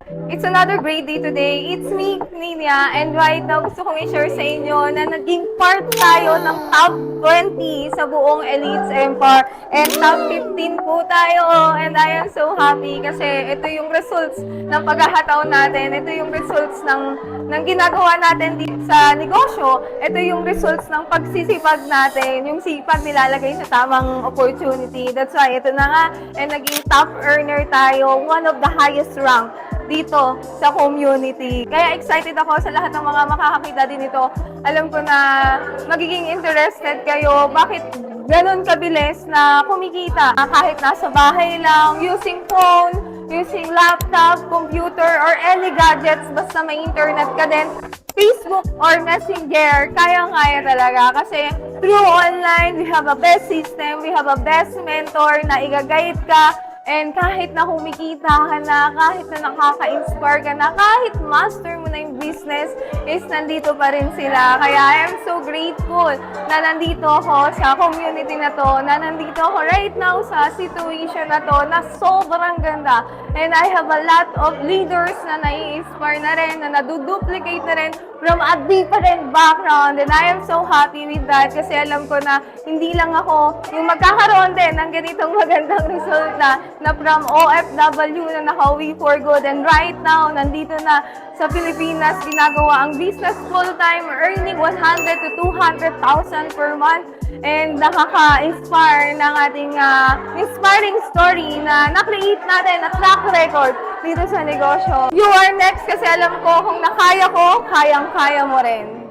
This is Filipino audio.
It's another great day today. It's me, Ninia, and right now gusto kong i-share sa inyo na naging part tayo ng top 20 sa buong Elites Empire and top 15 po tayo. And I am so happy kasi ito yung results ng paghahataw natin. Ito yung results ng ginagawa natin dito sa negosyo. Ito yung results ng pagsisipag natin, yung sipag nilalagay sa tamang opportunity. That's why ito na nga, and naging top earner tayo, one of the highest rank dito sa community. Kaya excited ako sa lahat ng mga makakakita din ito. Alam ko na magiging interested kayo. Bakit ganun kabilis na kumikita? Kahit nasa bahay lang, using phone, using laptop, computer, or any gadgets, basta may internet ka din, Facebook or Messenger, kaya-kaya talaga. Kasi through online, we have a best system, we have a best mentor na i-guide ka. And kahit na kumikita ka na, kahit na nakaka-inspire ka na, kahit master mo na yung business, is nandito pa rin sila. Kaya I am so grateful na nandito ako sa community na to, na nandito ako right now sa situation na to, na sobrang ganda. And I have a lot of leaders na nai-inspire na rin, na naduduplicate na rin from a different background. And I am so happy with that kasi alam ko na hindi lang ako yung magkakaroon din ng ganitong magandang resulta na from OFW na nakauwi for good. And right now, nandito na sa Pilipinas, ginagawa ang business full-time, earning 100 to 200,000 per month. And nakaka-inspire ng ating inspiring story na na-create natin na track record dito sa negosyo. You are next kasi alam ko kung nakaya ko, kayang-kaya mo rin.